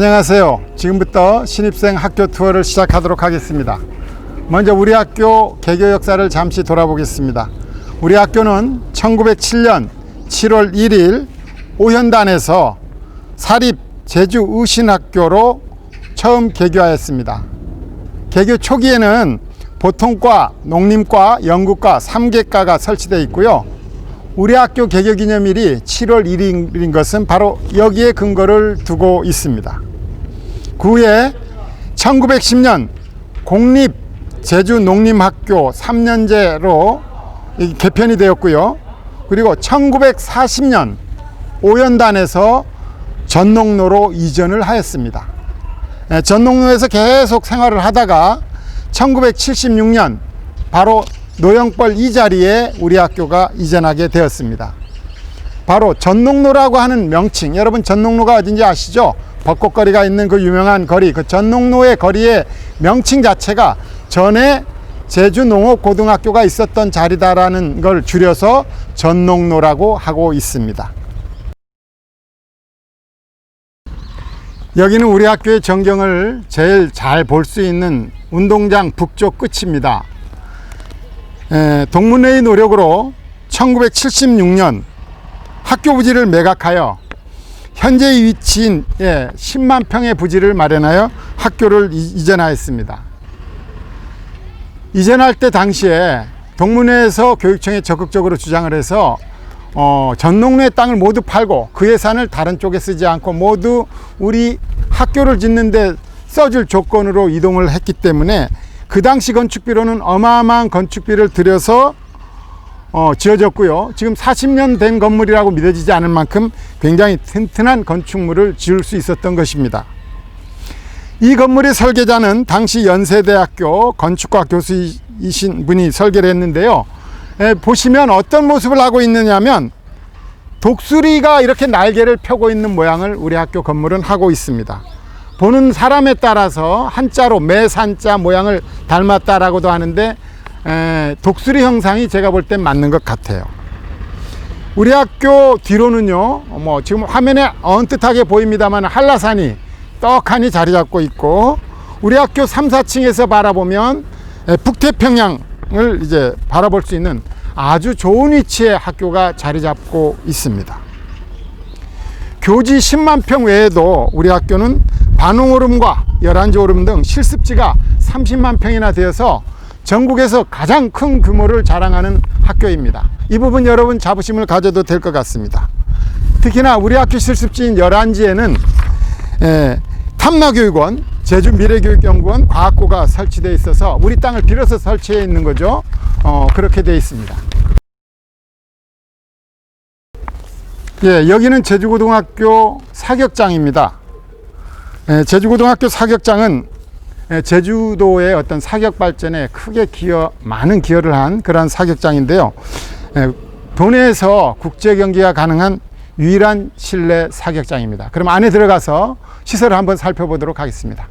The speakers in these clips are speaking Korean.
안녕하세요. 지금부터 신입생 학교 투어를 시작하도록 하겠습니다. 먼저 우리 학교 개교 역사를 잠시 돌아보겠습니다. 우리 학교는 1907년 7월 1일 오현단에서 사립 제주의신학교로 처음 개교하였습니다. 개교 초기에는 보통과, 농림과, 연구과 3개과가 설치되어 있고요. 우리 학교 개교 기념일이 7월 1일인 것은 바로 여기에 근거를 두고 있습니다. 그 후에 1910년 공립 제주농림학교 3년제로 개편이 되었고요. 그리고 1940년 오연단에서 전농로로 이전을 하였습니다. 전농로에서 계속 생활을 하다가 1976년 바로 노영벌 이 자리에 우리 학교가 이전하게 되었습니다. 바로 전농로라고 하는 명칭, 여러분 전농로가 어딘지 아시죠? 벚꽃거리가 있는 그 유명한 거리, 그 전농로의 거리의 명칭 자체가 전에 제주농업고등학교가 있었던 자리다라는 걸 줄여서 전농로라고 하고 있습니다. 여기는 우리 학교의 전경을 제일 잘 볼 수 있는 운동장 북쪽 끝입니다. 동문회의 노력으로 1976년 학교 부지를 매각하여 현재 위치인 10만 평의 부지를 마련하여 학교를 이전하였습니다. 이전할 때 당시에 동문회에서 교육청에 적극적으로 주장을 해서 전농로의 땅을 모두 팔고 그 예산을 다른 쪽에 쓰지 않고 모두 우리 학교를 짓는데 써줄 조건으로 이동을 했기 때문에 그 당시 건축비로는 어마어마한 건축비를 들여서 지어졌고요. 지금 40년 된 건물이라고 믿어지지 않을 만큼 굉장히 튼튼한 건축물을 지을 수 있었던 것입니다. 이 건물의 설계자는 당시 연세대학교 건축과 교수이신 분이 설계를 했는데요. 보시면 어떤 모습을 하고 있느냐면 독수리가 이렇게 날개를 펴고 있는 모양을 우리 학교 건물은 하고 있습니다. 보는 사람에 따라서 한자로 매산자 모양을 닮았다라고도 하는데 독수리 형상이 제가 볼 땐 맞는 것 같아요. 우리 학교 뒤로는요, 지금 화면에 언뜻하게 보입니다만 한라산이 떡하니 자리 잡고 있고, 우리 학교 3, 4층에서 바라보면 북태평양을 이제 바라볼 수 있는 아주 좋은 위치에 학교가 자리 잡고 있습니다. 교지 10만 평 외에도 우리 학교는 반홍오름과 열한지오름 등 실습지가 30만 평이나 되어서 전국에서 가장 큰 규모를 자랑하는 학교입니다. 이 부분 여러분 자부심을 가져도 될 것 같습니다. 특히나 우리 학교 실습지인 열한지에는 탐나교육원, 제주미래교육연구원, 과학고가 설치되어 있어서 우리 땅을 빌어서 설치해 있는 거죠. 그렇게 되어 있습니다. 여기는 제주고등학교 사격장입니다. 제주고등학교 사격장은 제주도의 어떤 사격 발전에 크게 많은 기여를 한 그러한 사격장인데요. 도내에서 국제 경기가 가능한 유일한 실내 사격장입니다. 그럼 안에 들어가서 시설을 한번 살펴보도록 하겠습니다.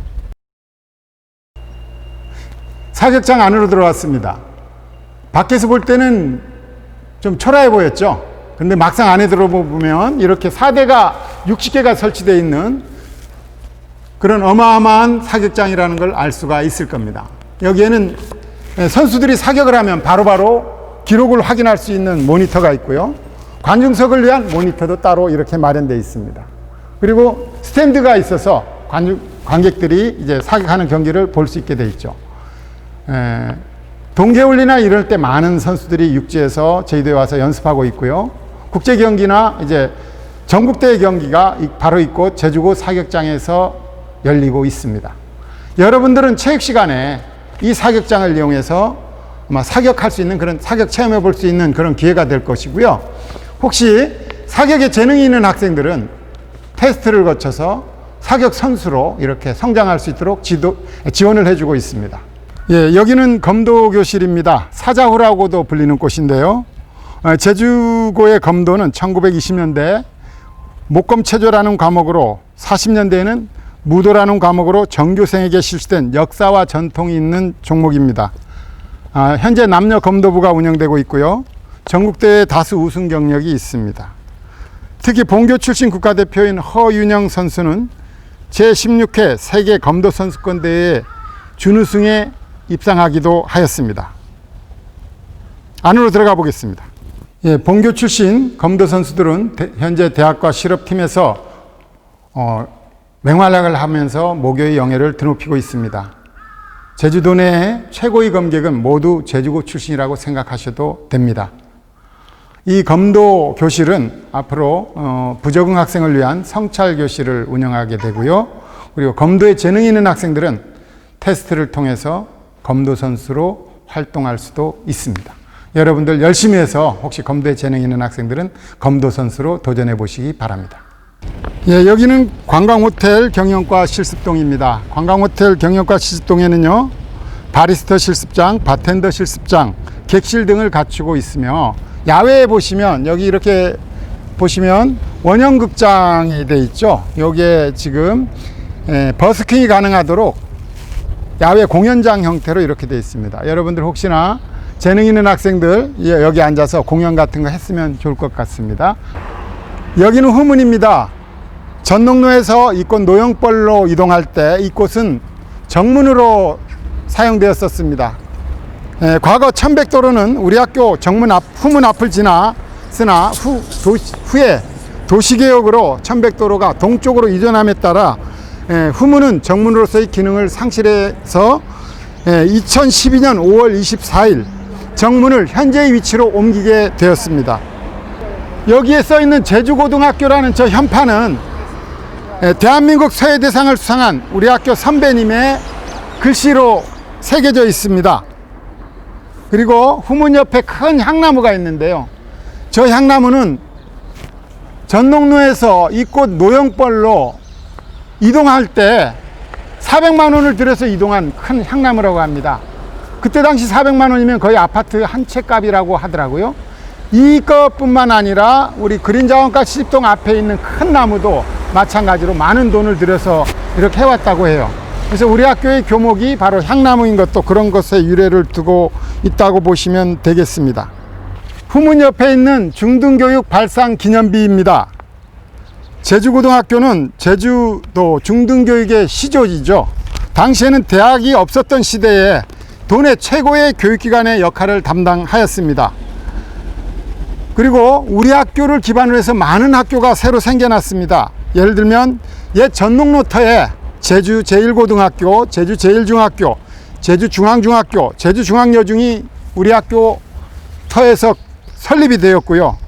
사격장 안으로 들어왔습니다. 밖에서 볼 때는 좀 초라해 보였죠. 근데 막상 안에 들어보면 이렇게 4대가 60개가 설치되어 있는 그런 어마어마한 사격장이라는 걸 알 수가 있을 겁니다. 여기에는 선수들이 사격을 하면 바로바로 기록을 확인할 수 있는 모니터가 있고요. 관중석을 위한 모니터도 따로 이렇게 마련되어 있습니다. 그리고 스탠드가 있어서 관객들이 이제 사격하는 경기를 볼 수 있게 되어 있죠. 동계올림이나 이럴 때 많은 선수들이 육지에서 제주도에 와서 연습하고 있고요. 국제 경기나 이제 전국대회 경기가 바로 있고 제주고 사격장에서 열리고 있습니다. 여러분들은 체육 시간에 이 사격장을 이용해서 아마 사격할 수 있는 그런 사격 체험해 볼 수 있는 그런 기회가 될 것이고요. 혹시 사격에 재능이 있는 학생들은 테스트를 거쳐서 사격 선수로 이렇게 성장할 수 있도록 지원을 해주고 있습니다. 여기는 검도교실입니다. 사자후라고도 불리는 곳인데요. 제주고의 검도는 1920년대 목검체조라는 과목으로 40년대에는 무도라는 과목으로 전교생에게 실시된 역사와 전통이 있는 종목입니다. 현재 남녀 검도부가 운영되고 있고요. 전국대회 다수 우승 경력이 있습니다. 특히 본교 출신 국가대표인 허윤영 선수는 제16회 세계 검도 선수권 대회 준우승에 입상하기도 하였습니다. 안으로 들어가 보겠습니다. 예, 본교 출신 검도 선수들은 현재 대학과 실업팀에서 맹활약을 하면서 모교의 영예를 드높이고 있습니다. 제주도 내 최고의 검객은 모두 제주고 출신이라고 생각하셔도 됩니다. 이 검도 교실은 앞으로 부적응 학생을 위한 성찰 교실을 운영하게 되고요. 그리고 검도에 재능이 있는 학생들은 테스트를 통해서 검도 선수로 활동할 수도 있습니다. 여러분들 열심히 해서 혹시 검도에 재능이 있는 학생들은 검도 선수로 도전해 보시기 바랍니다. 예, 여기는 관광호텔 경영과 실습동입니다. 관광호텔 경영과 실습동에는요, 바리스타 실습장, 바텐더 실습장, 객실 등을 갖추고 있으며, 야외에 보시면 여기 이렇게 보시면 원형극장이 되어 있죠. 여기에 지금 버스킹이 가능하도록 야외 공연장 형태로 이렇게 되어 있습니다. 여러분들 혹시나 재능 있는 학생들 여기 앉아서 공연 같은 거 했으면 좋을 것 같습니다. 여기는 후문입니다. 전농로에서 이곳 노영벌로 이동할 때 이곳은 정문으로 사용되었었습니다. 과거 천백도로는 우리 학교 후문 앞을 지났으나 후에 도시개혁으로 천백도로가 동쪽으로 이전함에 따라 후문은 정문으로서의 기능을 상실해서 2012년 5월 24일 정문을 현재의 위치로 옮기게 되었습니다. 여기에 써 있는 제주고등학교라는 저 현판은 대한민국 서예대상을 수상한 우리 학교 선배님의 글씨로 새겨져 있습니다. 그리고 후문 옆에 큰 향나무가 있는데요. 저 향나무는 전농로에서 이곳 노영벌로 이동할 때 400만 원을 들여서 이동한 큰 향나무라고 합니다. 그때 당시 400만 원이면 거의 아파트 한 채 값이라고 하더라고요. 이것뿐만 아니라 우리 그린자원가 시집동 앞에 있는 큰 나무도 마찬가지로 많은 돈을 들여서 이렇게 해왔다고 해요. 그래서 우리 학교의 교목이 바로 향나무인 것도 그런 것에 유래를 두고 있다고 보시면 되겠습니다. 후문 옆에 있는 중등교육 발상 기념비입니다. 제주고등학교는 제주도 중등교육의 시조이죠. 당시에는 대학이 없었던 시대에 도내 최고의 교육기관의 역할을 담당하였습니다. 그리고 우리 학교를 기반으로 해서 많은 학교가 새로 생겨났습니다. 예를 들면 옛 전농로터에 제주 제1고등학교, 제주 제1중학교, 제주 중앙중학교, 제주 중앙여중이 우리 학교 터에서 설립이 되었고요.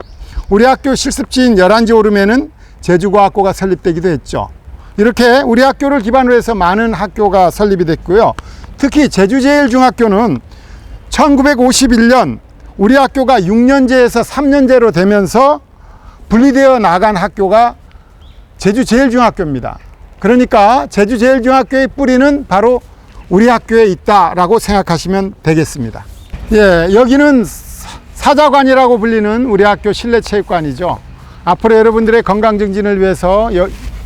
우리 학교 실습지인 열한지 오름에는 제주과학고가 설립되기도 했죠. 이렇게 우리 학교를 기반으로 해서 많은 학교가 설립이 됐고요. 특히 제주 제1중학교는 1951년 우리 학교가 6년제에서 3년제로 되면서 분리되어 나간 학교가 제주 제1중학교입니다. 그러니까 제주 제1중학교의 뿌리는 바로 우리 학교에 있다라고 생각하시면 되겠습니다. 예, 여기는 사자관이라고 불리는 우리 학교 실내체육관이죠. 앞으로 여러분들의 건강 증진을 위해서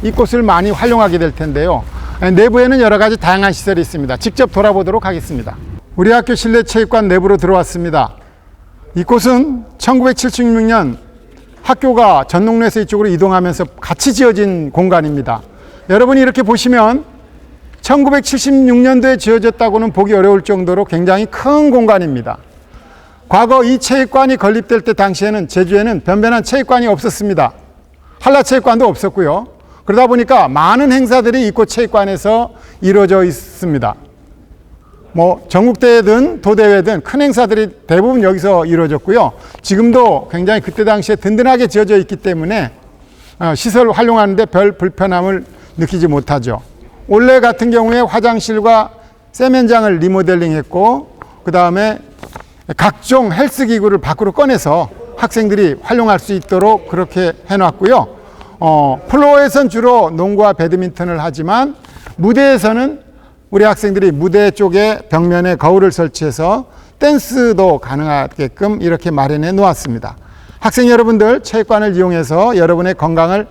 이곳을 많이 활용하게 될 텐데요. 내부에는 여러 가지 다양한 시설이 있습니다. 직접 돌아보도록 하겠습니다. 우리 학교 실내체육관 내부로 들어왔습니다. 이곳은 1976년 학교가 전농로에서 이쪽으로 이동하면서 같이 지어진 공간입니다. 여러분이 이렇게 보시면 1976년도에 지어졌다고는 보기 어려울 정도로 굉장히 큰 공간입니다. 과거 이 체육관이 건립될 때 당시에는 제주에는 변변한 체육관이 없었습니다. 한라체육관도 없었고요. 그러다 보니까 많은 행사들이 이곳 체육관에서 이루어져 있습니다. 전국대회든 도대회든 큰 행사들이 대부분 여기서 이루어졌고요. 지금도 굉장히 그때 당시에 든든하게 지어져 있기 때문에 시설을 활용하는데 별 불편함을 느끼지 못하죠. 올해 같은 경우에 화장실과 세면장을 리모델링 했고, 그 다음에 각종 헬스기구를 밖으로 꺼내서 학생들이 활용할 수 있도록 그렇게 해놨고요. 플로어에선 주로 농구와 배드민턴을 하지만 무대에서는 우리 학생들이 무대 쪽에 벽면에 거울을 설치해서 댄스도 가능하게끔 이렇게 마련해 놓았습니다. 학생 여러분들 체육관을 이용해서 여러분의 건강을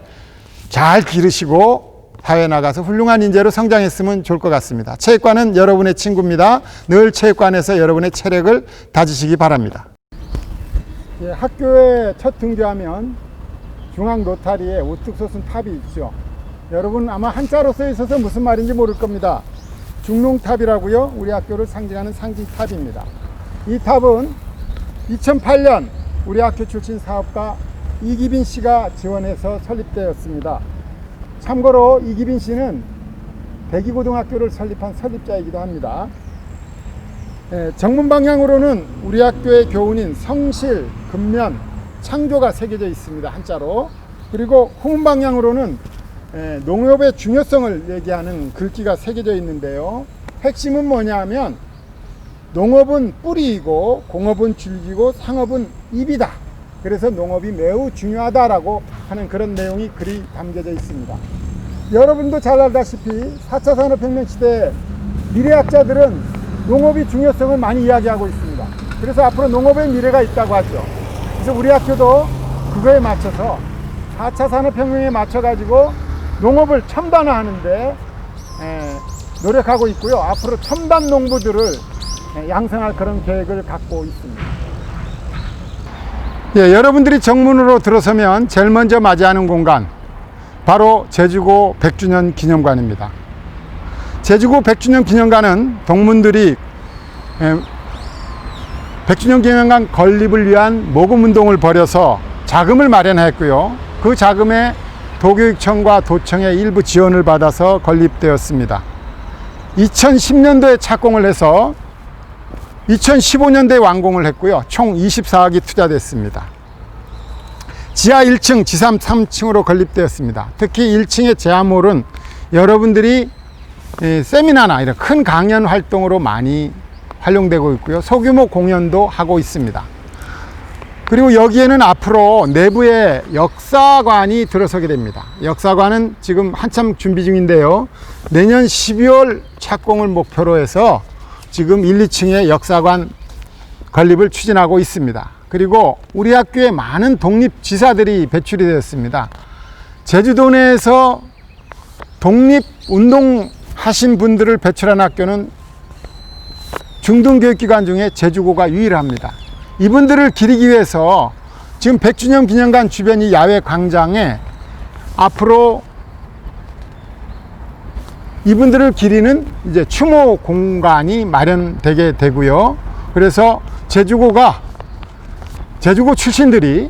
잘 기르시고 사회에 나가서 훌륭한 인재로 성장했으면 좋을 것 같습니다. 체육관은 여러분의 친구입니다. 늘 체육관에서 여러분의 체력을 다지시기 바랍니다. 예, 학교에 첫 등교하면 중앙 로타리에 우뚝 솟은 탑이 있죠. 여러분 아마 한자로 써 있어서 무슨 말인지 모를 겁니다. 중농탑이라고요. 우리 학교를 상징하는 상징탑입니다. 이 탑은 2008년 우리 학교 출신 사업가 이기빈 씨가 지원해서 설립되었습니다. 참고로 이기빈 씨는 대기고등학교를 설립한 설립자이기도 합니다. 정문 방향으로는 우리 학교의 교훈인 성실, 근면, 창조가 새겨져 있습니다. 한자로. 그리고 후문 방향으로는 농업의 중요성을 얘기하는 글귀가 새겨져 있는데요. 핵심은 뭐냐 하면 농업은 뿌리이고 공업은 줄기고 상업은 잎이다. 그래서 농업이 매우 중요하다라고 하는 그런 내용이 글이 담겨져 있습니다. 여러분도 잘 알다시피 4차 산업혁명 시대에 미래학자들은 농업의 중요성을 많이 이야기하고 있습니다. 그래서 앞으로 농업의 미래가 있다고 하죠. 그래서 우리 학교도 그거에 맞춰서 4차 산업혁명에 맞춰가지고 농업을 첨단화하는데 노력하고 있고요. 앞으로 첨단 농부들을 양성할 그런 계획을 갖고 있습니다. 예, 여러분들이 정문으로 들어서면 제일 먼저 맞이하는 공간, 바로 제주고 100주년 기념관입니다. 제주고 100주년 기념관은 동문들이 100주년 기념관 건립을 위한 모금운동을 벌여서 자금을 마련했고요. 그 자금에 도교육청과 도청의 일부 지원을 받아서 건립되었습니다. 2010년도에 착공을 해서 2015년도에 완공을 했고요. 총 24억이 투자됐습니다. 지하 1층, 지상 3층으로 건립되었습니다. 특히 1층의 제암홀은 여러분들이 세미나나 이런 큰 강연 활동으로 많이 활용되고 있고요. 소규모 공연도 하고 있습니다. 그리고 여기에는 앞으로 내부에 역사관이 들어서게 됩니다. 역사관은 지금 한참 준비 중인데요. 내년 12월 착공을 목표로 해서 지금 1, 2층에 역사관 건립을 추진하고 있습니다. 그리고 우리 학교에 많은 독립지사들이 배출이 되었습니다. 제주도 내에서 독립운동하신 분들을 배출한 학교는 중등교육기관 중에 제주고가 유일합니다. 이분들을 기리기 위해서 지금 100주년 기념관 주변 이 야외 광장에 앞으로 이분들을 기리는 이제 추모 공간이 마련되게 되고요. 그래서 제주고 출신들이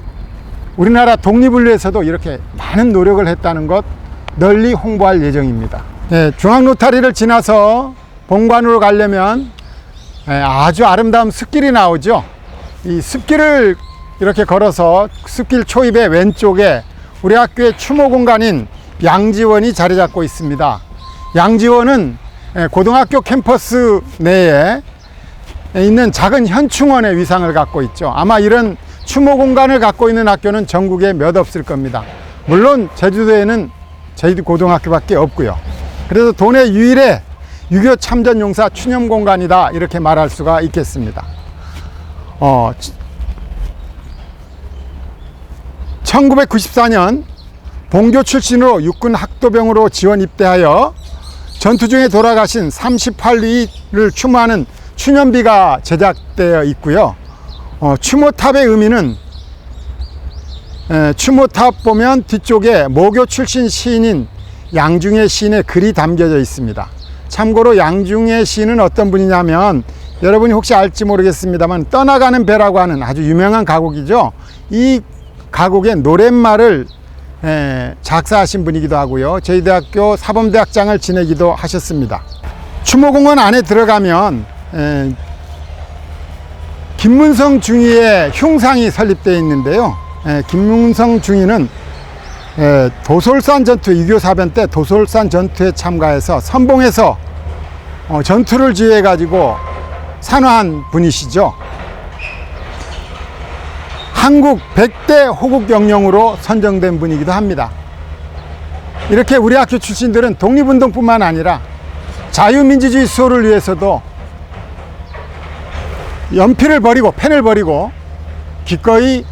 우리나라 독립을 위해서도 이렇게 많은 노력을 했다는 것 널리 홍보할 예정입니다. 중앙로타리를 지나서 본관으로 가려면 아주 아름다운 숲길이 나오죠. 이 숲길을 이렇게 걸어서 숲길 초입의 왼쪽에 우리 학교의 추모 공간인 양지원이 자리 잡고 있습니다. 양지원은 고등학교 캠퍼스 내에 있는 작은 현충원의 위상을 갖고 있죠. 아마 이런 추모 공간을 갖고 있는 학교는 전국에 몇 없을 겁니다. 물론 제주도에는 제주 고등학교밖에 없고요. 그래서 도내 유일의 6.25 참전용사 추념 공간이다, 이렇게 말할 수가 있겠습니다. 1994년 본교 출신으로 육군 학도병으로 지원 입대하여 전투 중에 돌아가신 38위를 추모하는 추념비가 제작되어 있고요. 추모탑의 의미는 추모탑 보면 뒤쪽에 모교 출신 시인인 양중의 시인의 글이 담겨져 있습니다. 참고로 양중의 시인은 어떤 분이냐면 여러분이 혹시 알지 모르겠습니다만 떠나가는 배라고 하는 아주 유명한 가곡이죠. 이 가곡의 노랫말을 작사하신 분이기도 하고요. 저희 대학교 사범대학장을 지내기도 하셨습니다. 추모공원 안에 들어가면 김문성 중위의 흉상이 설립되어 있는데요. 김문성 중위는 도솔산 전투, 6.25 사변 때 도솔산 전투에 참가해서 선봉에서 전투를 지휘해 가지고 산화한 분이시죠. 한국 100대 호국영령으로 선정된 분이기도 합니다. 이렇게 우리 학교 출신들은 독립운동뿐만 아니라 자유민주주의 수호를 위해서도 연필을 버리고 펜을 버리고 기꺼이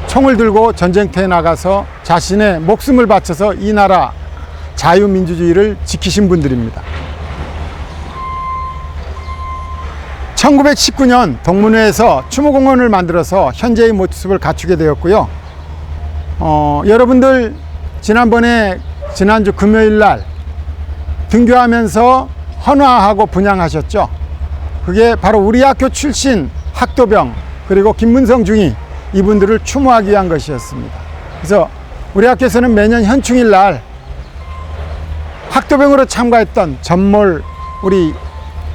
총을 들고 전쟁터에 나가서 자신의 목숨을 바쳐서 이 나라 자유민주주의를 지키신 분들입니다. 1919년 동문회에서 추모공원을 만들어서 현재의 모습을 갖추게 되었고요. 여러분들 지난번에 지난주 금요일 날 등교하면서 헌화하고 분양하셨죠. 그게 바로 우리 학교 출신 학도병 그리고 김문성 중위 이분들을 추모하기 위한 것이었습니다. 그래서 우리 학교에서는 매년 현충일 날 학도병으로 참가했던 전몰 우리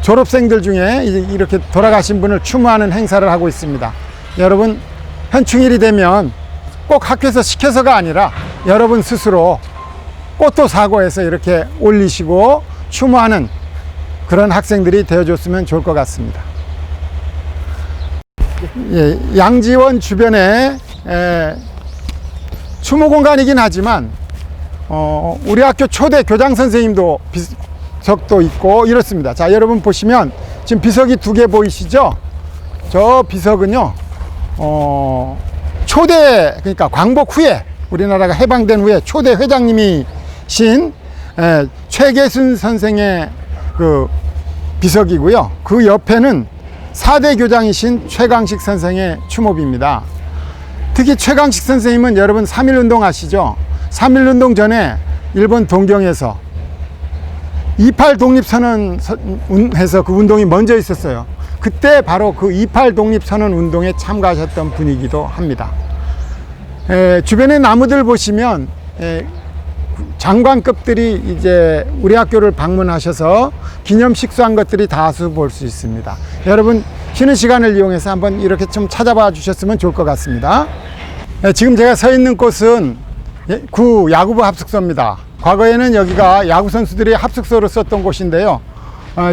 졸업생들 중에 이렇게 돌아가신 분을 추모하는 행사를 하고 있습니다. 여러분, 현충일이 되면 꼭 학교에서 시켜서가 아니라 여러분 스스로 꽃도 사고 해서 이렇게 올리시고 추모하는 그런 학생들이 되어줬으면 좋을 것 같습니다. 예, 양지원 주변에 추모 공간이긴 하지만 우리 학교 초대 교장 선생님도 비석도 있고 이렇습니다. 자, 여러분 보시면 지금 비석이 2개 보이시죠? 저 비석은요 초대, 그러니까 광복 후에 우리나라가 해방된 후에 초대 회장님이신 최계순 선생의 그 비석이고요. 그 옆에는 4대 교장이신 최강식 선생의 추모비입니다. 특히 최강식 선생님은 여러분 3.1운동 아시죠? 3.1운동 전에 일본 동경에서 28 독립선언 해서 그 운동이 먼저 있었어요. 그때 바로 그 28 독립선언 운동에 참가하셨던 분이기도 합니다. 주변의 나무들 보시면 장관급들이 이제 우리 학교를 방문하셔서 기념 식수한 것들이 다수 볼 수 있습니다. 여러분 쉬는 시간을 이용해서 한번 이렇게 좀 찾아봐 주셨으면 좋을 것 같습니다. 지금 제가 서 있는 곳은 구 야구부 합숙소입니다. 과거에는 여기가 야구 선수들이 합숙소로 썼던 곳인데요.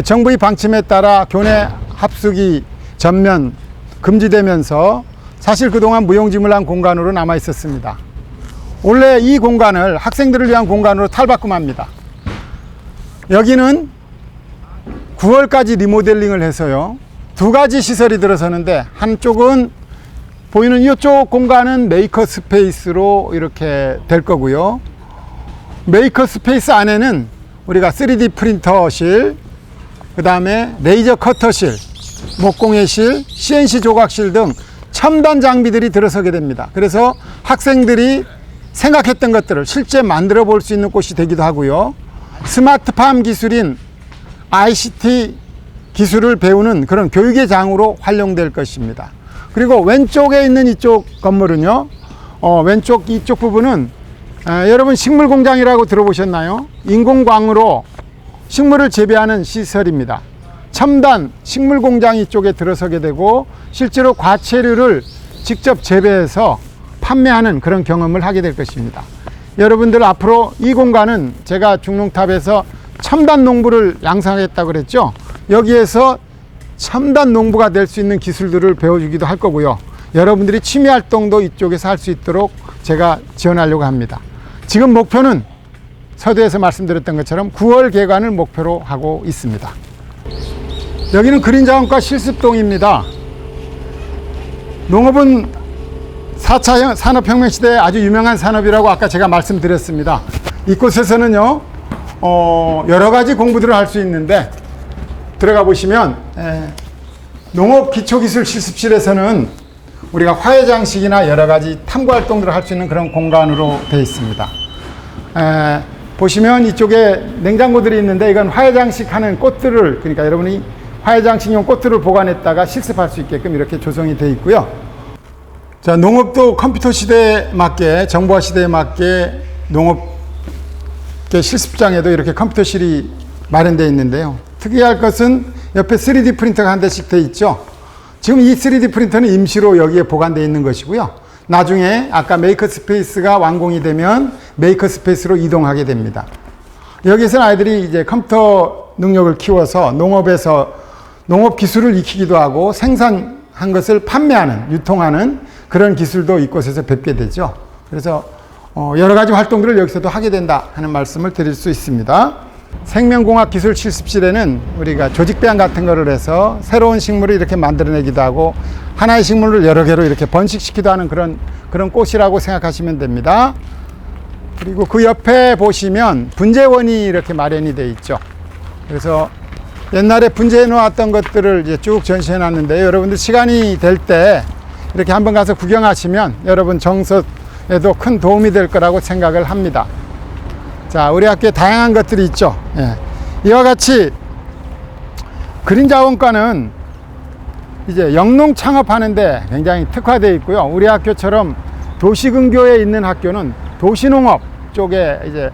정부의 방침에 따라 교내 합숙이 전면 금지되면서 사실 그동안 무용지물한 공간으로 남아 있었습니다. 원래 이 공간을 학생들을 위한 공간으로 탈바꿈합니다. 여기는 9월까지 리모델링을 해서요 2가지 시설이 들어서는데, 한쪽은 보이는 이쪽 공간은 메이커 스페이스로 이렇게 될 거고요. 메이커 스페이스 안에는 우리가 3D 프린터실, 그 다음에 레이저 커터실, 목공예실, CNC 조각실 등 첨단 장비들이 들어서게 됩니다. 그래서 학생들이 생각했던 것들을 실제 만들어 볼 수 있는 곳이 되기도 하고요. 스마트팜 기술인 ICT 기술을 배우는 그런 교육의 장으로 활용될 것입니다. 그리고 왼쪽에 있는 이쪽 건물은요, 왼쪽 이쪽 부분은 여러분 식물 공장이라고 들어보셨나요? 인공광으로 식물을 재배하는 시설입니다. 첨단 식물 공장이 이쪽에 들어서게 되고 실제로 과체류를 직접 재배해서 판매하는 그런 경험을 하게 될 것입니다. 여러분들 앞으로 이 공간은 제가 중농탑에서 첨단 농부를 양성하겠다고 그랬죠. 여기에서 첨단 농부가 될 수 있는 기술들을 배워주기도 할 거고요. 여러분들이 취미 활동도 이쪽에서 할 수 있도록 제가 지원하려고 합니다. 지금 목표는 서두에서 말씀드렸던 것처럼 9월 개관을 목표로 하고 있습니다. 여기는 그린자원과 실습동입니다. 농업은 4차 산업혁명 시대에 아주 유명한 산업이라고 아까 제가 말씀드렸습니다. 이곳에서는요 여러 가지 공부들을 할 수 있는데, 들어가 보시면 농업기초기술 실습실에서는 우리가 화훼장식이나 여러 가지 탐구 활동들을 할 수 있는 그런 공간으로 되어 있습니다. 보시면 이쪽에 냉장고들이 있는데, 이건 화훼장식 하는 꽃들을, 그러니까 여러분이 화훼장식용 꽃들을 보관했다가 실습할 수 있게끔 이렇게 조성이 되어 있고요. 자, 농업도 컴퓨터 시대에 맞게, 정보화 시대에 맞게 농업 실습장에도 이렇게 컴퓨터실이 마련되어 있는데요. 특이할 것은 옆에 3D 프린터가 한 대씩 되어 있죠. 지금 이 3D 프린터는 임시로 여기에 보관되어 있는 것이고요. 나중에 아까 메이커 스페이스가 완공이 되면 메이커 스페이스로 이동하게 됩니다. 여기서는 아이들이 이제 컴퓨터 능력을 키워서 농업에서 농업 기술을 익히기도 하고 생산한 것을 판매하는, 유통하는 그런 기술도 이곳에서 뵙게 되죠. 그래서 여러 가지 활동들을 여기서도 하게 된다 하는 말씀을 드릴 수 있습니다. 생명공학 기술 실습실에는 우리가 조직 배양 같은 거를 해서 새로운 식물을 이렇게 만들어내기도 하고 하나의 식물을 여러 개로 이렇게 번식시키기도 하는 그런 꽃이라고 생각하시면 됩니다. 그리고 그 옆에 보시면 분재원이 이렇게 마련이 되어 있죠. 그래서 옛날에 분재해 놓았던 것들을 이제 쭉 전시해 놨는데, 여러분들 시간이 될 때 이렇게 한번 가서 구경하시면 여러분 정서에도 큰 도움이 될 거라고 생각을 합니다. 자, 우리 학교에 다양한 것들이 있죠. 예. 이와 같이 그린자원과는 이제 영농 창업하는데 굉장히 특화되어 있고요. 우리 학교처럼 도시근교에 있는 학교는 도시농업 쪽에 이제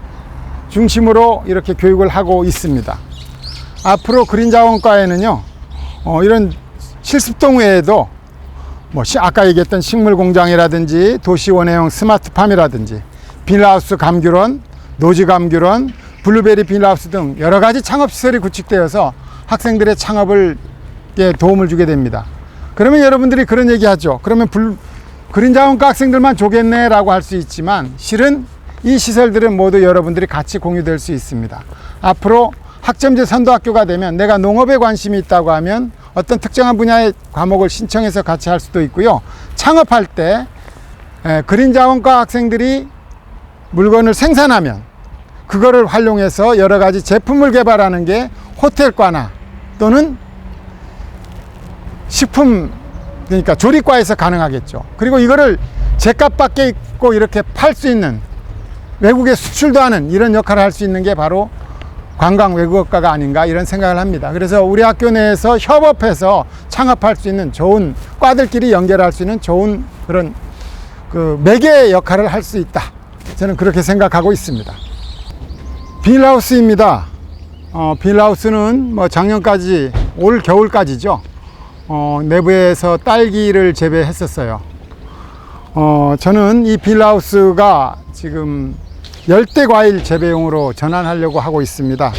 중심으로 이렇게 교육을 하고 있습니다. 앞으로 그린자원과에는요, 이런 실습동 외에도 뭐 아까 얘기했던 식물공장이라든지 도시원해형 스마트팜이라든지 비닐하우스 감귤원, 노지감귤원, 블루베리 비닐하우스 등 여러 가지 창업시설이 구축되어서 학생들의 창업을 도움을 주게 됩니다. 그러면 여러분들이 그런 얘기 하죠. 그러면 그린자원과 학생들만 좋겠네 라고 할 수 있지만 실은 이 시설들은 모두 여러분들이 같이 공유될 수 있습니다. 앞으로 학점제 선도학교가 되면 내가 농업에 관심이 있다고 하면 어떤 특정한 분야의 과목을 신청해서 같이 할 수도 있고요. 창업할 때 그린자원과 학생들이 물건을 생산하면 그거를 활용해서 여러 가지 제품을 개발하는 게 호텔과나 또는 식품, 그러니까 조리과에서 가능하겠죠. 그리고 이거를 제값밖에 있고 이렇게 팔 수 있는, 외국에 수출도 하는 이런 역할을 할 수 있는 게 바로 관광 외국어과가 아닌가 이런 생각을 합니다. 그래서 우리 학교 내에서 협업해서 창업할 수 있는 좋은, 과들끼리 연결할 수 있는 좋은 그런 그 매개 역할을 할 수 있다. 저는 그렇게 생각하고 있습니다. 비닐하우스입니다. 비닐하우스는 뭐 작년까지, 올 겨울까지죠. 내부에서 딸기를 재배했었어요. 저는 이 비닐하우스가 지금 열대과일 재배용으로 전환하려고 하고 있습니다.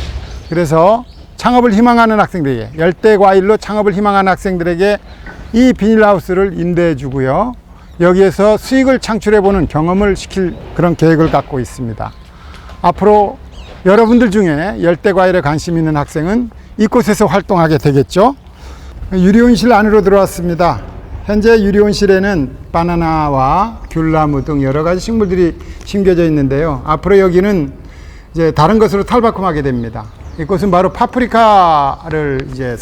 그래서 창업을 희망하는 학생들에게, 열대과일로 창업을 희망하는 학생들에게 이 비닐하우스를 임대해 주고요. 여기에서 수익을 창출해보는 경험을 시킬 그런 계획을 갖고 있습니다. 앞으로 여러분들 중에 열대과일에 관심 있는 학생은 이곳에서 활동하게 되겠죠. 유리온실 안으로 들어왔습니다. 현재 유리온실에는 바나나와 귤나무 등 여러 가지 식물들이 심겨져 있는데요. 앞으로 여기는 이제 다른 것으로 탈바꿈하게 됩니다. 이곳은 바로 파프리카를 이제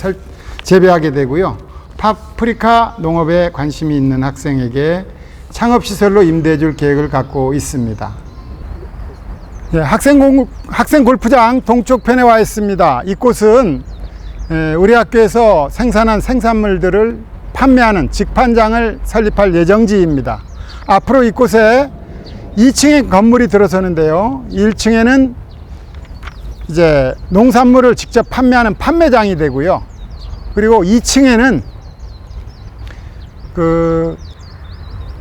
재배하게 되고요. 파프리카 농업에 관심이 있는 학생에게 창업시설로 임대해 줄 계획을 갖고 있습니다. 예, 학생 골프장 동쪽편에 와 있습니다. 이곳은 우리 학교에서 생산한 생산물들을 판매하는 직판장을 설립할 예정지입니다. 앞으로 이곳에 2층에 건물이 들어서는데요. 1층에는 이제 농산물을 직접 판매하는 판매장이 되고요. 그리고 2층에는 그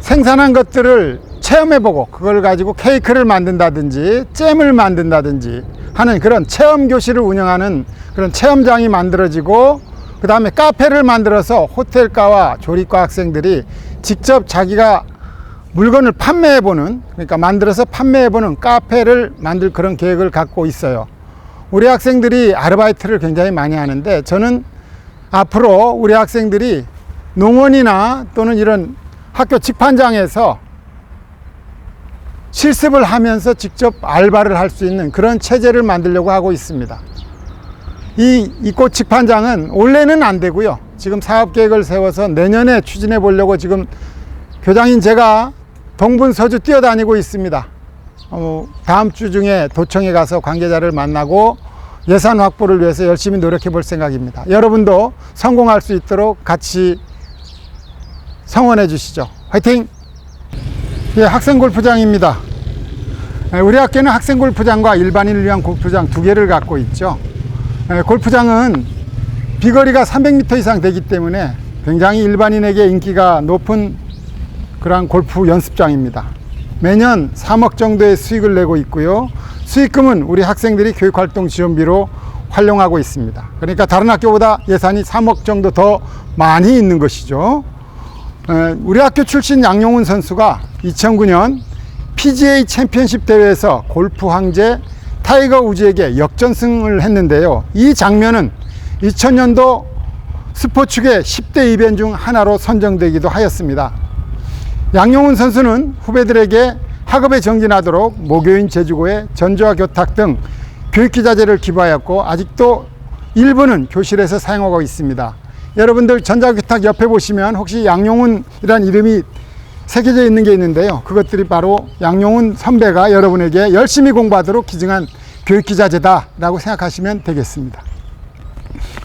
생산한 것들을 체험해보고 그걸 가지고 케이크를 만든다든지 잼을 만든다든지 하는 그런 체험 교실을 운영하는 그런 체험장이 만들어지고, 그 다음에 카페를 만들어서 호텔과와 조리과 학생들이 직접 자기가 물건을 판매해보는, 그러니까 만들어서 판매해보는 카페를 만들 그런 계획을 갖고 있어요. 우리 학생들이 아르바이트를 굉장히 많이 하는데, 저는 앞으로 우리 학생들이 농원이나 또는 이런 학교 직판장에서 실습을 하면서 직접 알바를 할 수 있는 그런 체제를 만들려고 하고 있습니다. 이꽃 직판장은 올해는 안 되고요. 지금 사업계획을 세워서 내년에 추진해 보려고 지금 교장인 제가 동분서주 뛰어다니고 있습니다. 다음 주 중에 도청에 가서 관계자를 만나고 예산 확보를 위해서 열심히 노력해 볼 생각입니다. 여러분도 성공할 수 있도록 같이 성원해 주시죠. 화이팅! 예, 학생 골프장입니다. 우리 학교는 학생 골프장과 일반인을 위한 골프장 두 개를 갖고 있죠. 골프장은 비거리가 300m 이상 되기 때문에 굉장히 일반인에게 인기가 높은 그런 골프 연습장입니다. 매년 3억 정도의 수익을 내고 있고요. 수익금은 우리 학생들이 교육활동 지원비로 활용하고 있습니다. 그러니까 다른 학교보다 예산이 3억 정도 더 많이 있는 것이죠. 우리 학교 출신 양용훈 선수가 2009년 PGA 챔피언십 대회에서 골프 황제 타이거 우즈에게 역전승을 했는데요. 이 장면은 2000년도 스포츠계 10대 이벤트 중 하나로 선정되기도 하였습니다. 양용훈 선수는 후배들에게 학업에 정진하도록 모교인 제주고에 전조와 교탁 등 교육기자재를 기부하였고, 아직도 일부는 교실에서 사용하고 있습니다. 여러분들 전자교탁 옆에 보시면 혹시 양용훈이라는 이름이 새겨져 있는 게 있는데요. 그것들이 바로 양용훈 선배가 여러분에게 열심히 공부하도록 기증한 교육기자재다라고 생각하시면 되겠습니다.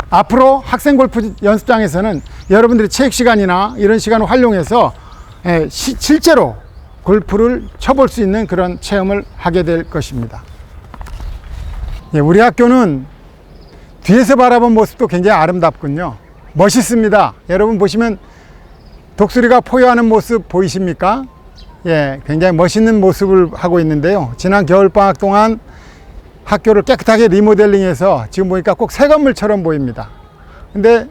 앞으로 학생 골프 연습장에서는 여러분들이 체육 시간이나 이런 시간을 활용해서 실제로 골프를 쳐볼 수 있는 그런 체험을 하게 될 것입니다. 우리 학교는 뒤에서 바라본 모습도 굉장히 아름답군요. 멋있습니다. 여러분 보시면 독수리가 포효하는 모습 보이십니까? 굉장히 멋있는 모습을 하고 있는데요. 지난 겨울방학 동안 학교를 깨끗하게 리모델링해서 지금 보니까 꼭 새 건물처럼 보입니다. 근데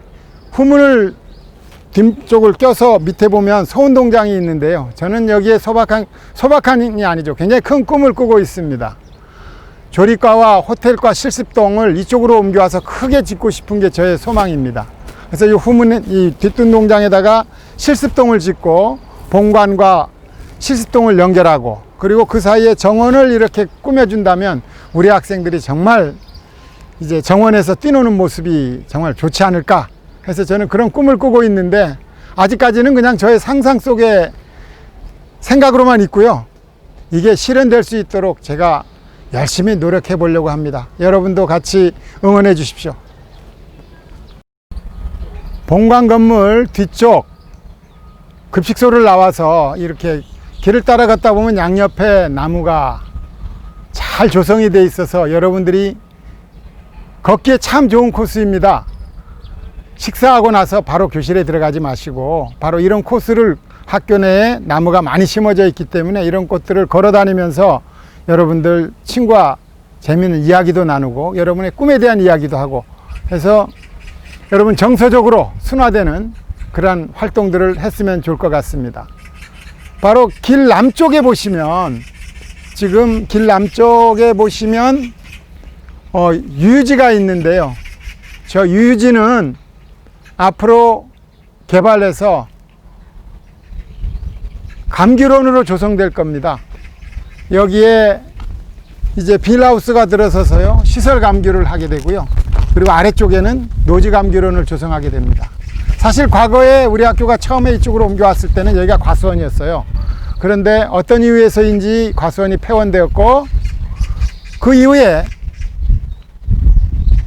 후문을 뒤쪽을 껴서 밑에 보면 소운동장이 있는데요. 저는 여기에 소박한이 아니죠. 굉장히 큰 꿈을 꾸고 있습니다. 조리과와 호텔과 실습동을 이쪽으로 옮겨와서 크게 짓고 싶은 게 저의 소망입니다. 그래서 이 후문, 이 뒷둔동장에다가 실습동을 짓고 본관과 실습동을 연결하고, 그리고 그 사이에 정원을 이렇게 꾸며준다면 우리 학생들이 정말 이제 정원에서 뛰노는 모습이 정말 좋지 않을까 해서 저는 그런 꿈을 꾸고 있는데, 아직까지는 그냥 저의 상상 속의 생각으로만 있고요. 이게 실현될 수 있도록 제가 열심히 노력해 보려고 합니다. 여러분도 같이 응원해 주십시오. 본관 건물 뒤쪽 급식소를 나와서 이렇게 길을 따라갔다 보면 양옆에 나무가 잘 조성이 되어 있어서 여러분들이 걷기에 참 좋은 코스입니다. 식사하고 나서 바로 교실에 들어가지 마시고 바로 이런 코스를, 학교 내에 나무가 많이 심어져 있기 때문에 이런 곳들을 걸어 다니면서 여러분들 친구와 재미있는 이야기도 나누고 여러분의 꿈에 대한 이야기도 하고 해서 여러분 정서적으로 순화되는 그러한 활동들을 했으면 좋을 것 같습니다. 바로 길 남쪽에 보시면, 지금 길 남쪽에 보시면 유유지가 있는데요. 저 유유지는 앞으로 개발해서 감귤원으로 조성될 겁니다. 여기에 이제 빌하우스가 들어서서요, 시설 감귤을 하게 되고요. 그리고 아래쪽에는 노지 감귤원을 조성하게 됩니다. 사실 과거에 우리 학교가 처음에 이쪽으로 옮겨왔을 때는 여기가 과수원이었어요. 그런데 어떤 이유에서인지 과수원이 폐원되었고, 그 이후에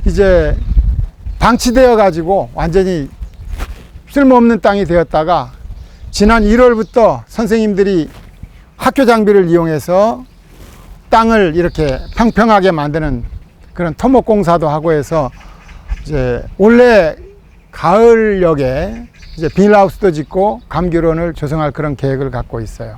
이제 방치되어 가지고 완전히 쓸모없는 땅이 되었다가 지난 1월부터 선생님들이 학교 장비를 이용해서 땅을 이렇게 평평하게 만드는 그런 토목 공사도 하고 해서 이제 올해 가을역에 이제 비닐하우스도 짓고 감귤원을 조성할 그런 계획을 갖고 있어요.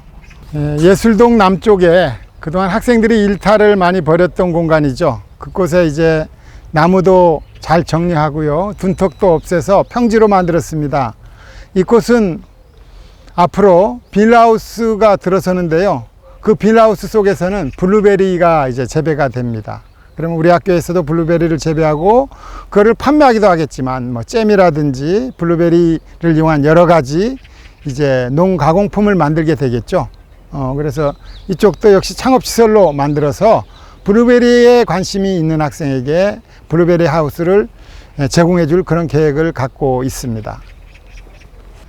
예술동 남쪽에 그동안 학생들이 일탈을 많이 벌였던 공간이죠. 그곳에 이제 나무도 잘 정리하고요, 둔턱도 없애서 평지로 만들었습니다. 이곳은 앞으로 비닐하우스가 들어서는데요, 그 비닐하우스 속에서는 블루베리가 이제 재배가 됩니다. 그러면 우리 학교에서도 블루베리를 재배하고 그거를 판매하기도 하겠지만, 뭐 잼이라든지 블루베리를 이용한 여러 가지 이제 농가공품을 만들게 되겠죠. 그래서 이쪽도 역시 창업시설로 만들어서 블루베리에 관심이 있는 학생에게 블루베리 하우스를 제공해 줄 그런 계획을 갖고 있습니다.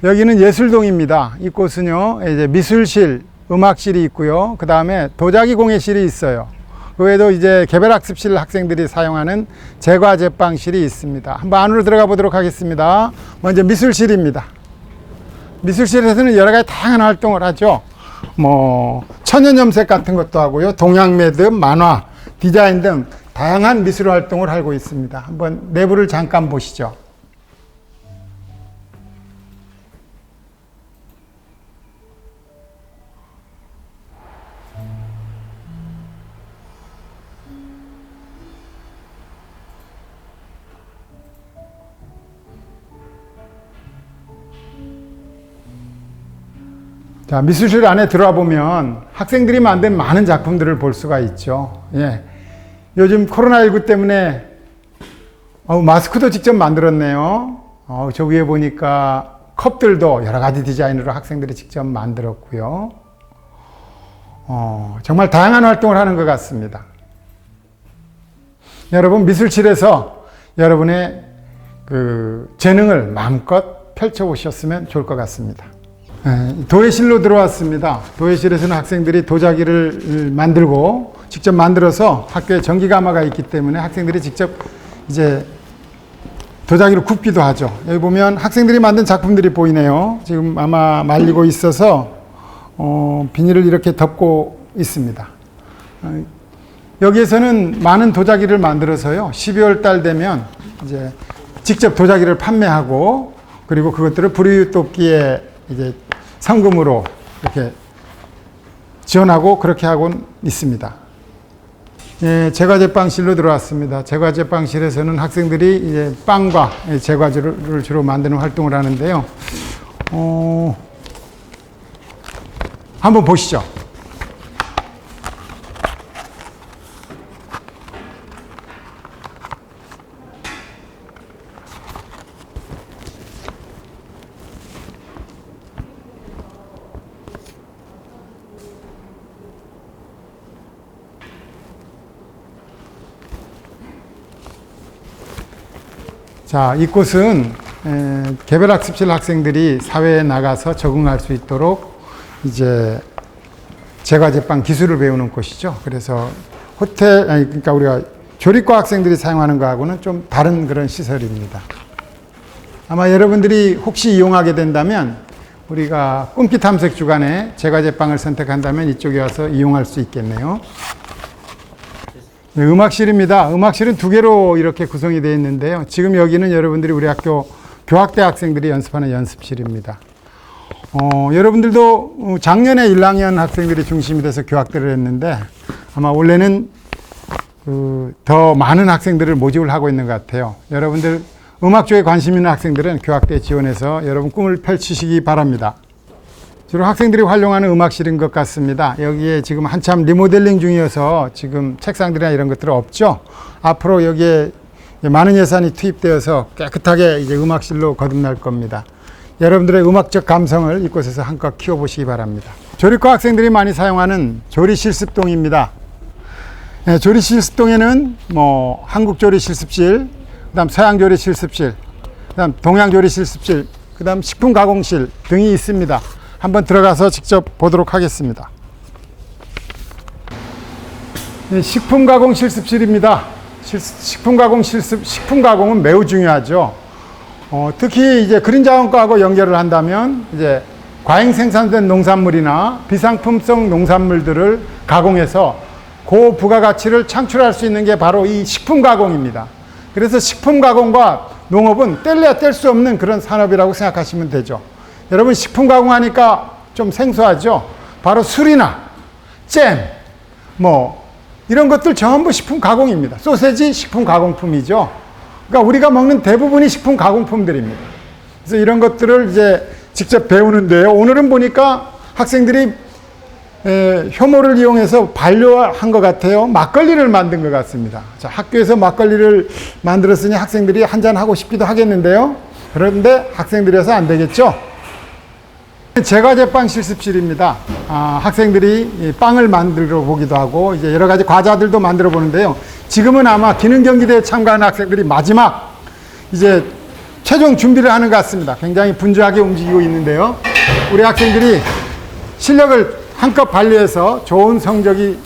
여기는 예술동입니다. 이곳은요, 이제 미술실, 음악실이 있고요. 그 다음에 도자기 공예실이 있어요. 그 외에도 이제 개별학습실 학생들이 사용하는 제과제빵실이 있습니다. 한번 안으로 들어가 보도록 하겠습니다. 먼저 미술실입니다. 미술실에서는 여러 가지 다양한 활동을 하죠. 뭐 천연염색 같은 것도 하고요, 동양 매듭, 만화, 디자인 등 다양한 미술 활동을 하고 있습니다. 한번 내부를 잠깐 보시죠. 자, 미술실 안에 들어와 보면 학생들이 만든 많은 작품들을 볼 수가 있죠. 요즘 코로나19 때문에 마스크도 직접 만들었네요. 저 위에 보니까 컵들도 여러 가지 디자인으로 학생들이 직접 만들었고요. 정말 다양한 활동을 하는 것 같습니다. 여러분, 미술실에서 여러분의 그 재능을 마음껏 펼쳐보셨으면 좋을 것 같습니다. 도예실로 들어왔습니다. 도예실에서는 학생들이 도자기를 만들고 직접 만들어서 학교에 전기가마가 있기 때문에 학생들이 직접 이제 도자기를 굽기도 하죠. 여기 보면 학생들이 만든 작품들이 보이네요. 지금 아마 말리고 있어서 비닐을 이렇게 덮고 있습니다. 여기에서는 많은 도자기를 만들어서요. 12월 달 되면 이제 직접 도자기를 판매하고 그리고 그것들을 불이웃돕기에 이제 상금으로 이렇게 지원하고 그렇게 하고 있습니다. 예, 제과제빵실로 들어왔습니다. 제과제빵실에서는 학생들이 이제 빵과 제과제를 주로 만드는 활동을 하는데요. 한번 보시죠. 자, 이곳은 개별학습실 학생들이 사회에 나가서 적응할 수 있도록 이제 제과제빵 기술을 배우는 곳이죠. 그래서 그러니까 우리가 조리과 학생들이 사용하는 거하고는 좀 다른 그런 시설입니다. 아마 여러분들이 혹시 이용하게 된다면 우리가 꿈기 탐색 주간에 제과제빵을 선택한다면 이쪽에 와서 이용할 수 있겠네요. 네, 음악실입니다. 음악실은 두 개로 이렇게 구성이 되어 있는데요. 지금 여기는 여러분들이 우리 학교 교학대 학생들이 연습하는 연습실입니다. 여러분들도 작년에 1학년 학생들이 중심이 돼서 교학대를 했는데 아마 올해는 더 많은 학생들을 모집을 하고 있는 것 같아요. 여러분들 음악 쪽에 관심 있는 학생들은 교학대에 지원해서 여러분 꿈을 펼치시기 바랍니다. 주로 학생들이 활용하는 음악실인 것 같습니다. 여기에 지금 한참 리모델링 중이어서 지금 책상들이나 이런 것들은 없죠. 앞으로 여기에 많은 예산이 투입되어서 깨끗하게 이제 음악실로 거듭날 겁니다. 여러분들의 음악적 감성을 이곳에서 한껏 키워보시기 바랍니다. 조리과 학생들이 많이 사용하는 조리실습동입니다. 네, 조리실습동에는 뭐 한국조리실습실, 그다음 서양조리실습실, 그다음 동양조리실습실, 그다음 식품가공실 등이 있습니다. 한번 들어가서 직접 보도록 하겠습니다. 네, 식품가공실습실입니다. 식품가공은 매우 중요하죠. 특히 이제 그린자원과하고 연결을 한다면 이제 과잉 생산된 농산물이나 비상품성 농산물들을 가공해서 고부가가치를 창출할 수 있는 게 바로 이 식품가공입니다. 그래서 식품가공과 농업은 뗄래야 뗄 수 없는 그런 산업이라고 생각하시면 되죠. 여러분 식품 가공하니까 좀 생소하죠? 바로 술이나 잼, 뭐 이런 것들 전부 식품 가공입니다. 소세지 식품 가공품이죠. 그러니까 우리가 먹는 대부분이 식품 가공품들입니다. 그래서 이런 것들을 이제 직접 배우는데요. 오늘은 보니까 학생들이 효모를 이용해서 반려한 것 같아요. 막걸리를 만든 것 같습니다. 자, 학교에서 막걸리를 만들었으니 학생들이 한잔 하고 싶기도 하겠는데요. 그런데 학생들이어서 안 되겠죠? 제과제빵 실습실입니다. 학생들이 빵을 만들어 보기도 하고 이제 여러 가지 과자들도 만들어 보는데요. 지금은 아마 기능 경기대에 참가하는 학생들이 마지막 이제 최종 준비를 하는 것 같습니다. 굉장히 분주하게 움직이고 있는데요. 우리 학생들이 실력을 한껏 발휘해서 좋은 성적이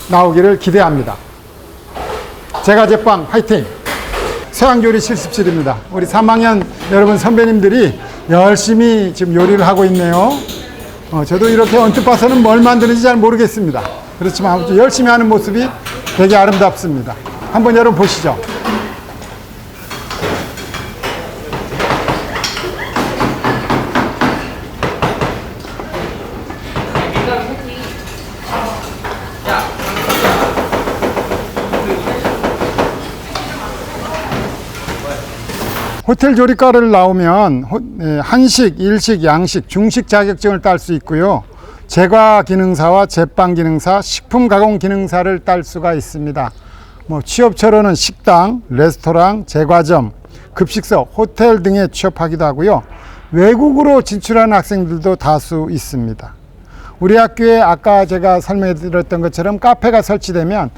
나오기를 기대합니다. 제과제빵 화이팅! 서양조리 실습실입니다. 우리 3학년 여러분 선배님들이 열심히 지금 요리를 하고 있네요. 저도 이렇게 언뜻 봐서는 뭘 만드는지 잘 모르겠습니다. 그렇지만 아무튼 열심히 하는 모습이 되게 아름답습니다. 한번 여러분 보시죠. 호텔 조리과를 나오면 한식, 일식, 양식, 중식 자격증을 딸 수 있고요. 제과 기능사와 제빵 기능사, 식품 가공 기능사를 딸 수가 있습니다. 뭐 취업처로는 식당, 레스토랑, 제과점, 급식소, 호텔 등에 취업하기도 하고요. 외국으로 진출하는 학생들도 다수 있습니다. 우리 학교에 아까 제가 설명해 드렸던 것처럼 카페가 설치되면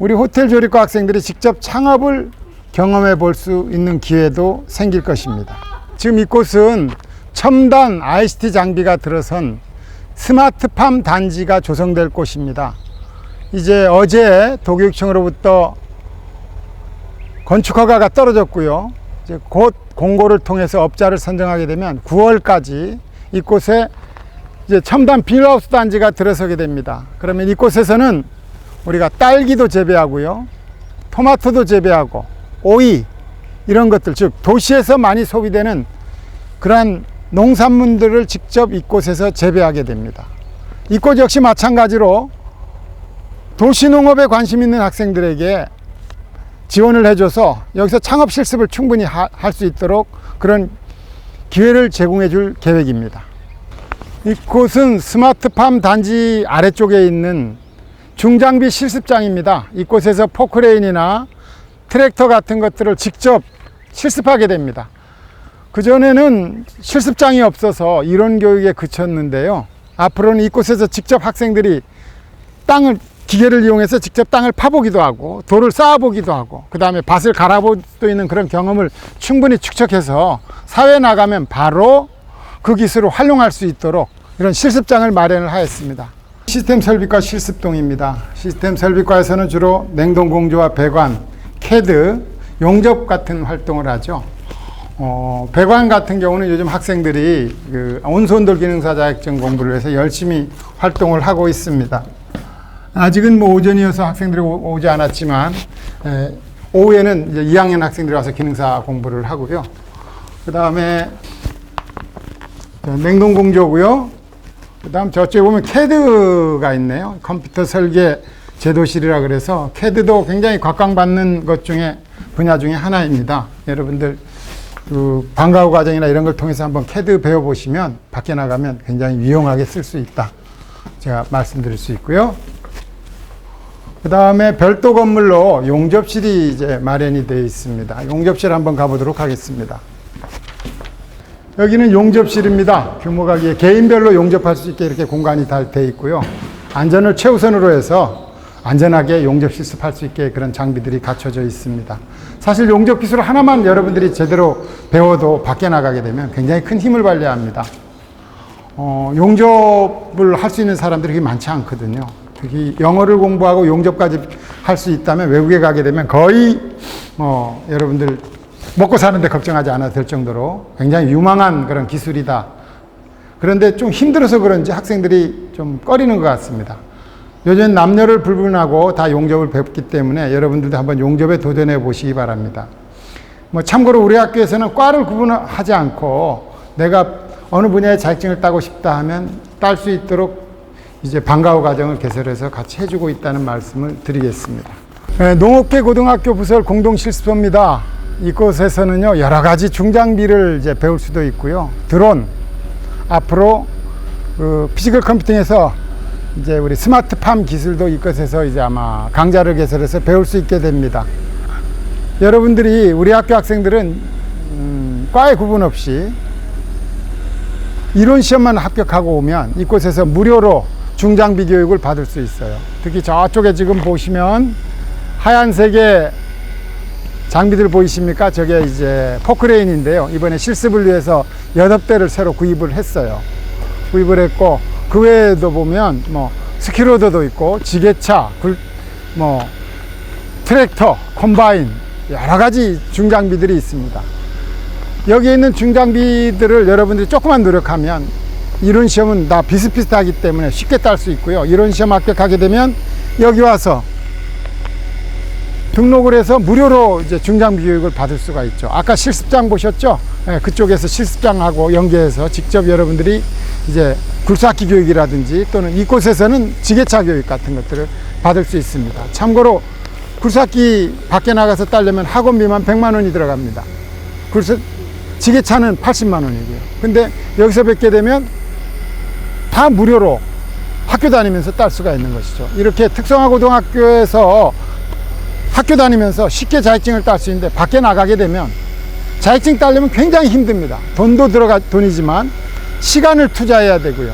우리 호텔 조리과 학생들이 직접 창업을 경험해 볼 수 있는 기회도 생길 것입니다. 지금 이곳은 첨단 ICT 장비가 들어선 스마트팜 단지가 조성될 곳입니다. 이제 어제 도교육청으로부터 건축 허가가 떨어졌고요. 이제 곧 공고를 통해서 업자를 선정하게 되면 9월까지 이곳에 이제 첨단 비닐하우스 단지가 들어서게 됩니다. 그러면 이곳에서는 우리가 딸기도 재배하고요, 토마토도 재배하고, 오이 이런 것들, 즉 도시에서 많이 소비되는 그러한 농산물들을 직접 이곳에서 재배하게 됩니다. 이곳 역시 마찬가지로 도시농업에 관심 있는 학생들에게 지원을 해줘서 여기서 창업 실습을 충분히 할 수 있도록 그런 기회를 제공해 줄 계획입니다. 이곳은 스마트팜 단지 아래쪽에 있는 중장비 실습장입니다. 이곳에서 포크레인이나 트랙터 같은 것들을 직접 실습하게 됩니다. 그전에는 실습장이 없어서 이론 교육에 그쳤는데요. 앞으로는 이곳에서 직접 학생들이 기계를 이용해서 직접 땅을 파보기도 하고, 돌을 쌓아보기도 하고, 그 다음에 밭을 갈아볼 수도 있는 그런 경험을 충분히 축적해서 사회에 나가면 바로 그 기술을 활용할 수 있도록 이런 실습장을 마련을 하였습니다. 시스템 설비과 실습동입니다. 시스템 설비과에서는 주로 냉동 공조와 배관, CAD, 용접 같은 활동을 하죠. 배관 같은 경우는 요즘 학생들이 온수온돌 기능사 자격증 공부를 해서 열심히 활동을 하고 있습니다. 아직은 뭐 오전이어서 학생들이 오지 않았지만 오후에는 이제 2학년 학생들이 와서 기능사 공부를 하고요. 그 다음에 냉동 공조고요. 그 다음 저쪽에 보면 CAD가 있네요. 컴퓨터 설계 제도실이라 그래서 CAD도 굉장히 각광받는 분야 중에 하나입니다. 여러분들 방과후 과정이나 이런 걸 통해서 한번 CAD 배워보시면 밖에 나가면 굉장히 유용하게 쓸 수 있다, 제가 말씀드릴 수 있고요. 그 다음에 별도 건물로 용접실이 이제 마련이 되어 있습니다. 용접실 한번 가보도록 하겠습니다. 여기는 용접실입니다. 규모가 개인별로 용접할 수 있게 이렇게 공간이 다 되어 있고요. 안전을 최우선으로 해서 안전하게 용접 실습할 수 있게 그런 장비들이 갖춰져 있습니다. 사실 용접 기술 하나만 여러분들이 제대로 배워도 밖에 나가게 되면 굉장히 큰 힘을 발휘해야 합니다. 용접을 할 수 있는 사람들이 많지 않거든요. 특히 영어를 공부하고 용접까지 할 수 있다면 외국에 가게 되면 거의 여러분들 먹고 사는데 걱정하지 않아도 될 정도로 굉장히 유망한 그런 기술이다. 그런데 좀 힘들어서 그런지 학생들이 좀 꺼리는 것 같습니다. 요즘 남녀를 불문하고 다 용접을 배웠기 때문에 여러분들도 한번 용접에 도전해 보시기 바랍니다. 참고로 우리 학교에서는 과를 구분하지 않고 내가 어느 분야에 자격증을 따고 싶다 하면 딸 수 있도록 이제 방과후 과정을 개설해서 같이 해주고 있다는 말씀을 드리겠습니다. 농업계 고등학교 부설 공동 실습소입니다. 이곳에서는요, 여러 가지 중장비를 이제 배울 수도 있고요. 드론, 앞으로 피지컬 컴퓨팅에서 이제 우리 스마트팜 기술도 이곳에서 이제 아마 강좌를 개설해서 배울 수 있게 됩니다. 여러분들이 우리 학교 학생들은 과에 구분 없이 이론 시험만 합격하고 오면 이곳에서 무료로 중장비 교육을 받을 수 있어요. 특히 저쪽에 지금 보시면 하얀색의 장비들 보이십니까? 저게 이제 포크레인인데요. 이번에 실습을 위해서 8대를 새로 구입을 했어요. 구입을 했고, 그 외에도 보면 스키로더도 있고, 지게차, 트랙터, 콤바인, 여러 가지 중장비들이 있습니다. 여기에 있는 중장비들을 여러분들이 조금만 노력하면 이론 시험은 다 비슷비슷하기 때문에 쉽게 딸 수 있고요. 이론 시험 합격하게 되면 여기 와서 등록을 해서 무료로 이제 중장비 교육을 받을 수가 있죠. 아까 실습장 보셨죠? 네, 그쪽에서 실습장하고 연계해서 직접 여러분들이 이제 굴삭기 교육이라든지 또는 이곳에서는 지게차 교육 같은 것들을 받을 수 있습니다. 참고로 굴삭기 밖에 나가서 따려면 학원비만 100만 원이 들어갑니다. 지게차는 80만 원이고요. 근데 여기서 뵙게 되면 다 무료로 학교 다니면서 딸 수가 있는 것이죠. 이렇게 특성화고등학교에서 학교 다니면서 쉽게 자격증을 딸 수 있는데 밖에 나가게 되면 자격증 따려면 굉장히 힘듭니다. 돈도 돈이지만 시간을 투자해야 되고요.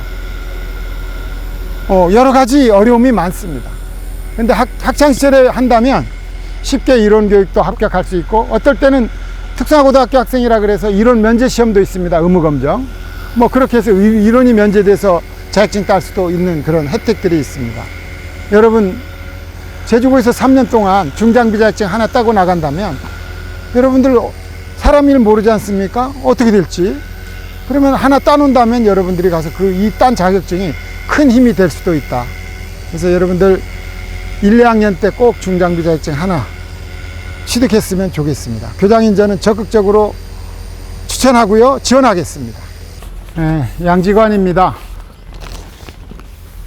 여러 가지 어려움이 많습니다. 근데 학창시절에 한다면 쉽게 이론 교육도 합격할 수 있고, 어떨 때는 특성화고등학교 학생이라 그래서 이론 면제 시험도 있습니다. 의무검정. 뭐 그렇게 해서 이론이 면제돼서 자격증 딸 수도 있는 그런 혜택들이 있습니다. 여러분, 제주고에서 3년 동안 중장비 자격증 하나 따고 나간다면 여러분들 사람 일 모르지 않습니까? 어떻게 될지. 그러면 하나 따놓는다면 여러분들이 가서 이 딴 자격증이 큰 힘이 될 수도 있다. 그래서 여러분들 1, 2학년 때 꼭 중장비 자격증 하나 취득했으면 좋겠습니다. 교장인저는 적극적으로 추천하고요, 지원하겠습니다. 양지관입니다.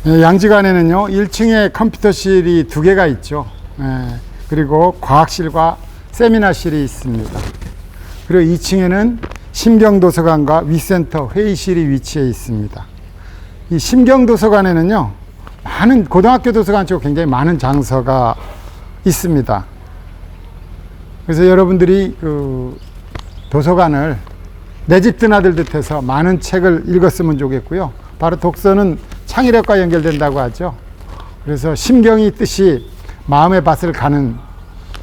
양지관에는요 1층에 컴퓨터실이 2개가 있죠. 그리고 과학실과 세미나실이 있습니다. 그리고 2층에는 심경도서관과 위센터 회의실이 위치해 있습니다. 이 심경도서관에는요 많은 고등학교 도서관 쪽으로 굉장히 많은 장서가 있습니다. 그래서 여러분들이 그 도서관을 내 집 드나들듯 해서 많은 책을 읽었으면 좋겠고요. 바로 독서는 창의력과 연결된다고 하죠. 그래서 심경이 뜻이 마음의 밭을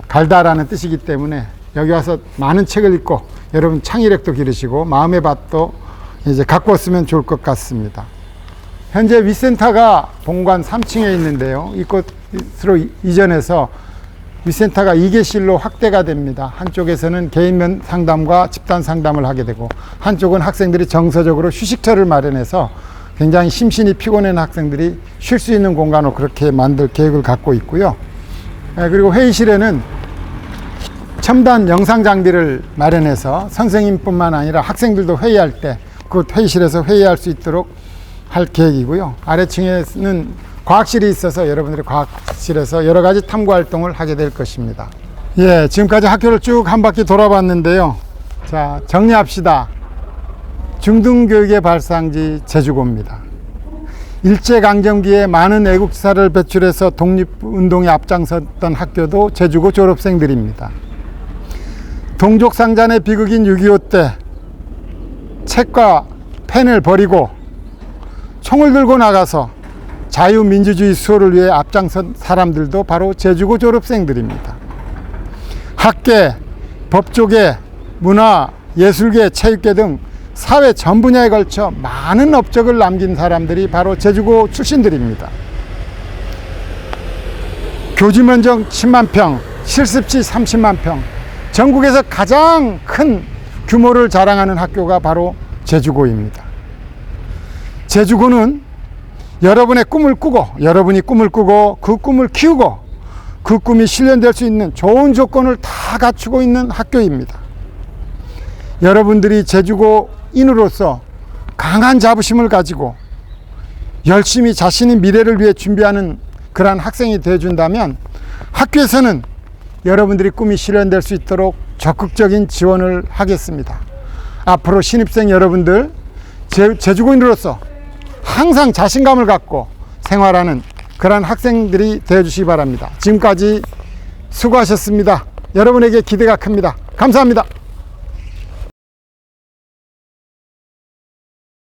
갈다라는 뜻이기 때문에 여기 와서 많은 책을 읽고 여러분 창의력도 기르시고 마음의 밭도 이제 가꾸었으면 좋을 것 같습니다. 현재 위센터가 본관 3층에 있는데요. 이곳으로 이전해서 위센터가 2개실로 확대가 됩니다. 한쪽에서는 개인 상담과 집단 상담을 하게 되고 한쪽은 학생들이 정서적으로 휴식처를 마련해서 굉장히 심신이 피곤한 학생들이 쉴 수 있는 공간으로 그렇게 만들 계획을 갖고 있고요. 그리고 회의실에는 첨단 영상 장비를 마련해서 선생님뿐만 아니라 학생들도 회의할 때 그 회의실에서 회의할 수 있도록 할 계획이고요. 아래층에는 과학실이 있어서 여러분들이 과학실에서 여러 가지 탐구 활동을 하게 될 것입니다. 지금까지 학교를 쭉 한 바퀴 돌아봤는데요. 자, 정리합시다. 중등교육의 발상지 제주고입니다. 일제강점기에 많은 애국사를 배출해서 독립운동에 앞장섰던 학교도 제주고 졸업생들입니다. 동족상잔의 비극인 6.25 때 책과 펜을 버리고 총을 들고 나가서 자유민주주의 수호를 위해 앞장선 사람들도 바로 제주고 졸업생들입니다. 학계, 법조계, 문화, 예술계, 체육계 등 사회 전 분야에 걸쳐 많은 업적을 남긴 사람들이 바로 제주고 출신들입니다. 교지 면적 10만 평, 실습지 30만 평, 전국에서 가장 큰 규모를 자랑하는 학교가 바로 제주고입니다. 제주고는 여러분의 꿈을 꾸고, 여러분이 꿈을 꾸고 그 꿈을 키우고 그 꿈이 실현될 수 있는 좋은 조건을 다 갖추고 있는 학교입니다. 여러분들이 제주고인으로서 강한 자부심을 가지고 열심히 자신의 미래를 위해 준비하는 그러한 학생이 되어준다면 학교에서는 여러분들이 꿈이 실현될 수 있도록 적극적인 지원을 하겠습니다. 앞으로 신입생 여러분들 제주고인으로서 항상 자신감을 갖고 생활하는 그러한 학생들이 되어주시기 바랍니다. 지금까지 수고하셨습니다. 여러분에게 기대가 큽니다. 감사합니다.